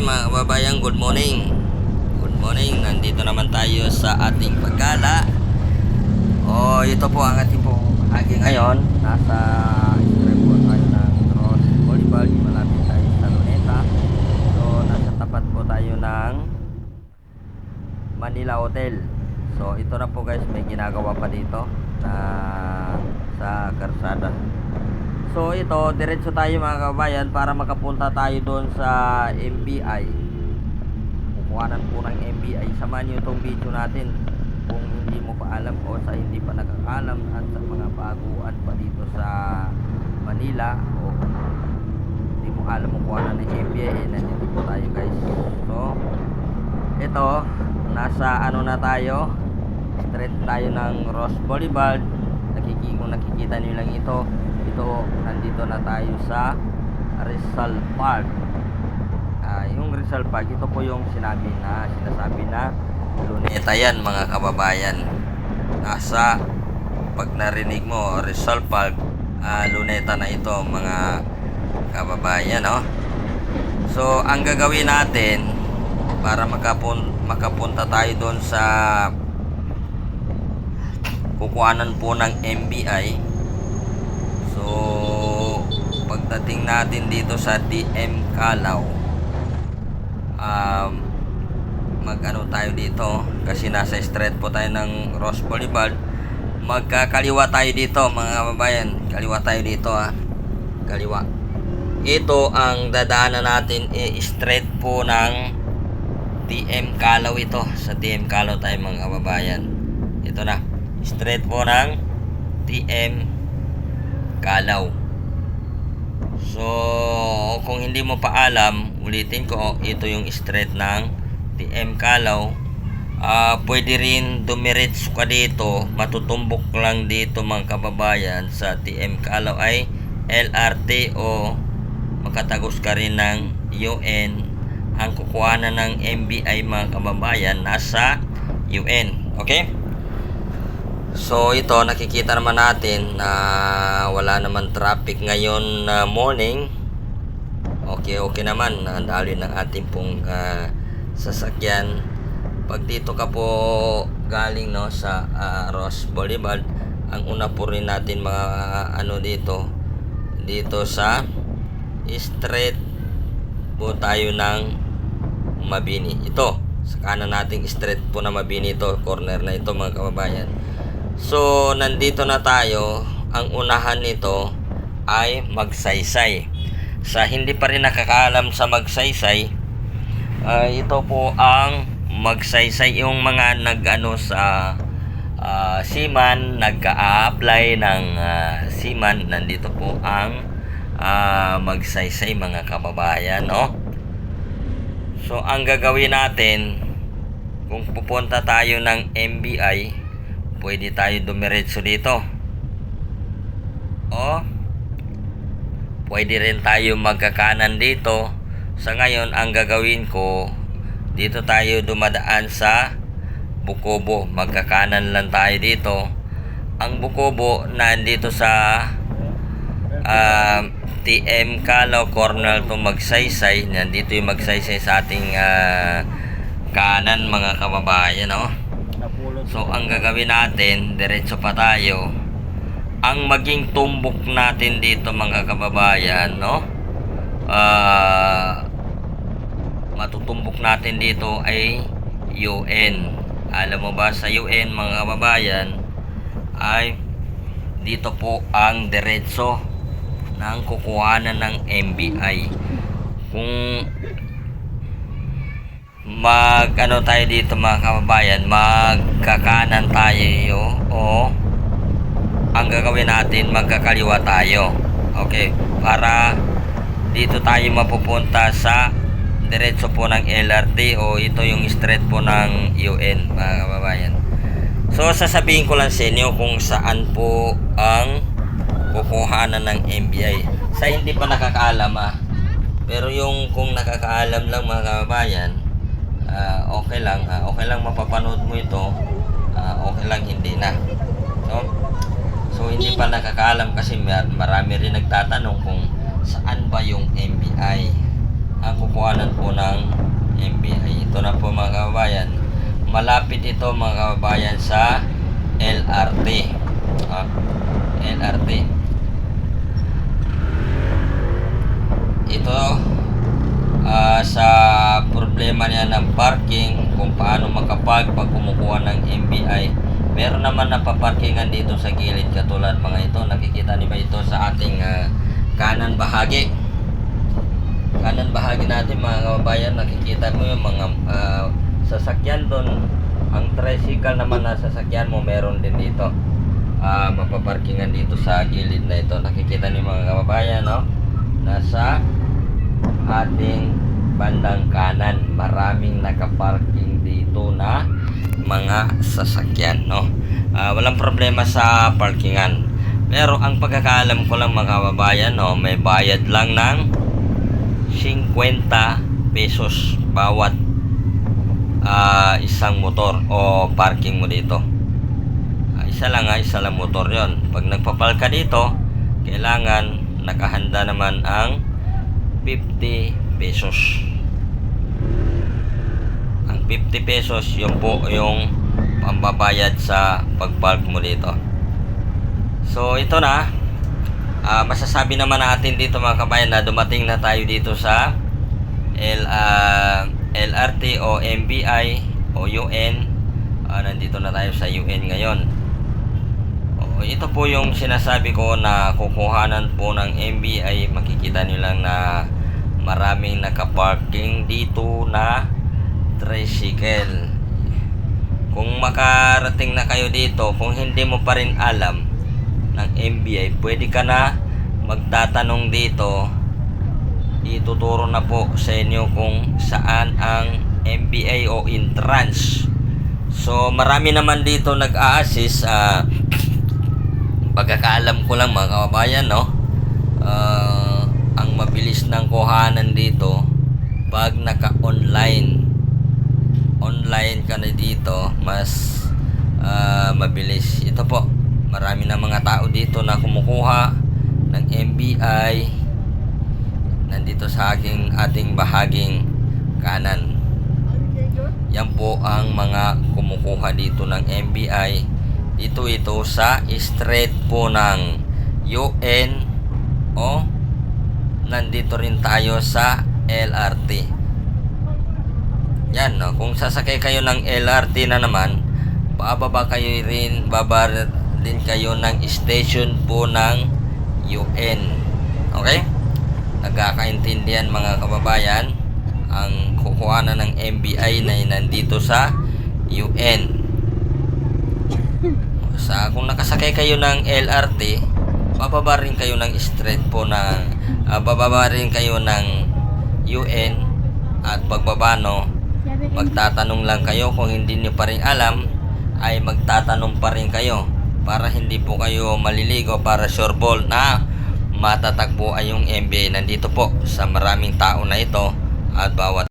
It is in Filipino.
mga kababayan, good morning. Good morning, nandito naman tayo sa ating paggala. Ito po ang ating po bahagi ngayon. Nasa strip po tayo ng Ross Boulevard, malapit tayo sa Luneta. So, nasa tapat po tayo ng Manila Hotel. So, ito na po guys, may ginagawa pa dito na sa karsada. So ito, diretso tayo mga kabayan para makapunta tayo doon sa MBI. Kukuhanan po ng MBI. Samahan nyo itong video natin kung hindi mo pa alam o sa hindi pa nakakalam at sa mga baguhan pa dito sa Manila o hindi mo alam kung kuhanan ng MBI. Nandito po tayo guys. So ito, nasa ano na tayo, straight tayo ng Ross Boulevard. Kung nakikita nyo lang ito, nandito na tayo sa Rizal Park. Yung Rizal Park, ito po yung sinasabi na Luneta yan mga kababayan. Pag narinig mo Rizal Park, Luneta na ito mga kababayan, no? So ang gagawin natin para makapunta tayo doon sa kukuhanan po ng MBI. So pagdating natin dito sa DM Calao, mag-ano tayo dito kasi nasa street po tayo ng Ross Boulevard. Magkakaliwa tayo dito mga kababayan. Kaliwa tayo dito, kaliwa. Ito ang dadaanan natin, straight po ng DM Calao ito. Sa DM Calao tayo mga kababayan. Ito na, straight po ng DM Calao. So kung hindi mo pa alam, ulitin ko, ito yung straight ng DM Calao. Pwede rin dumiretso ka dito, matutumbok lang dito mga kababayan sa DM Calao ay LRT o makatagos ka rin ng UN. Ang kukuhanan ng MBI mga kababayan nasa UN. Okay? So ito, nakikita naman natin na wala naman traffic ngayon na morning. Okay naman, dali ng ating pong sasakyan. Pag dito ka po galing, no, sa Ross Boulevard, ang una po rin natin mga dito sa street po tayo ng Mabini. Ito, sa kanan nating street po na Mabini, ito, corner na ito mga kababayan. So nandito na tayo. Ang unahan nito ay Magsaysay. Sa hindi pa rin nakakaalam sa Magsaysay, ito po ang Magsaysay, yung mga sa Seaman, nagka-apply ng Seaman, nandito po ang Magsaysay mga kababayan, no? So ang gagawin natin, kung pupunta tayo ng MBI, pwede tayo dumiretso dito. Pwede rin tayo magkakanan dito. Sa ngayon, ang gagawin ko, dito tayo dumadaan sa Bukobo. Magkakanan lang tayo dito. Ang Bukobo, nandito sa TM Calao, corner to Magsaysay. Nandito yung Magsaysay sa ating kanan mga kababayan, no? So ang gagawin natin, diretso pa tayo. Ang maging tumbok natin dito mga kababayan, no, matutumbok natin dito ay UN. Alam mo ba, sa UN mga kababayan ay dito po ang diretso ng kukuhanan ng MBI. Kung tayo dito mga kababayan, magkakanan tayo o ang gagawin natin, magkakaliwa tayo. Okay, para dito tayo mapupunta sa diretso po ng LRT o ito yung straight po ng UN mga kababayan. So sasabihin ko lang sa inyo kung saan po ang kukuhanan ng MBI. Sa hindi pa nakakaalam, pero yung kung nakakaalam lang mga kababayan, okay lang mapapanood mo ito, okay lang hindi na. So hindi pa nakakaalam kasi marami rin nagtatanong kung saan ba yung MBI. ang kukuhanan po ng MBI. Ito na po mga kababayan. Malapit ito mga kababayan sa LRT. LRT. Ito sa problema niya ng parking, kung paano makapark pag kumukuha ng MBI. Meron naman napaparkingan dito sa gilid katulad mga ito. Nakikita niyo ba ito sa ating kanan bahagi? Kanan bahagi natin mga kababayan, nakikita mo yung mga sasakyan doon. Ang tricycle naman na sasakyan mo meron din dito. Mapaparkingan dito sa gilid na ito. Nakikita niyo mga kababayan, no? Nasa ating bandang kanan, maraming nakaparking dito na mga sasakyan, no? Walang problema sa parkingan. Pero ang pagkakaalam ko lang mga kababayan, no, may bayad lang ng 50 pesos bawat isang motor o parking mo dito. Isa lang motor yon. Pag nagpapal ka dito, kailangan nakahanda naman ang 50 pesos. Ang 50 pesos, yun po yung pambabayad sa pagpark mo dito. So ito na, masasabi naman natin dito mga kabayan na dumating na tayo dito sa LRT o MBI o UN. Nandito na tayo sa UN ngayon. Ito po yung sinasabi ko na kukuhanan po ng MBI. Makikita nyo lang na maraming nakaparking dito na tricycle. Kung makarating na kayo dito, kung hindi mo pa rin alam ng MBI, pwede ka na magtatanong dito. Ituturo na po sa inyo kung saan ang MBI o entrance. So marami naman dito nag-a-assist. Pagkakaalam ko lang mga kababayan, no, ang mabilis ng kuhanan dito pag naka-online ka na dito, mas mabilis. Ito po, marami na mga tao dito na kumukuha ng MBI nandito sa ating bahaging kanan. Yan po ang mga kumukuha dito ng MBI. Ito sa street po ng UN o nandito rin tayo sa LRT. Yan, no? Kung sasakay kayo ng LRT na naman, baba din kayo ng station po ng UN. Okay? Nagkakaintindihan mga kababayan, ang kukuhanan ng MBI na nandito sa UN. Kung nakasakay kayo ng LRT, bababa rin kayo ng street po bababa rin kayo ng UN, at pagbaba, no, magtatanong lang kayo. Kung hindi niyo pa rin alam, ay magtatanong pa rin kayo para hindi po kayo maliligo, para sure ball na matatagpo ay yung MBI nandito po sa maraming tao na ito, at bawat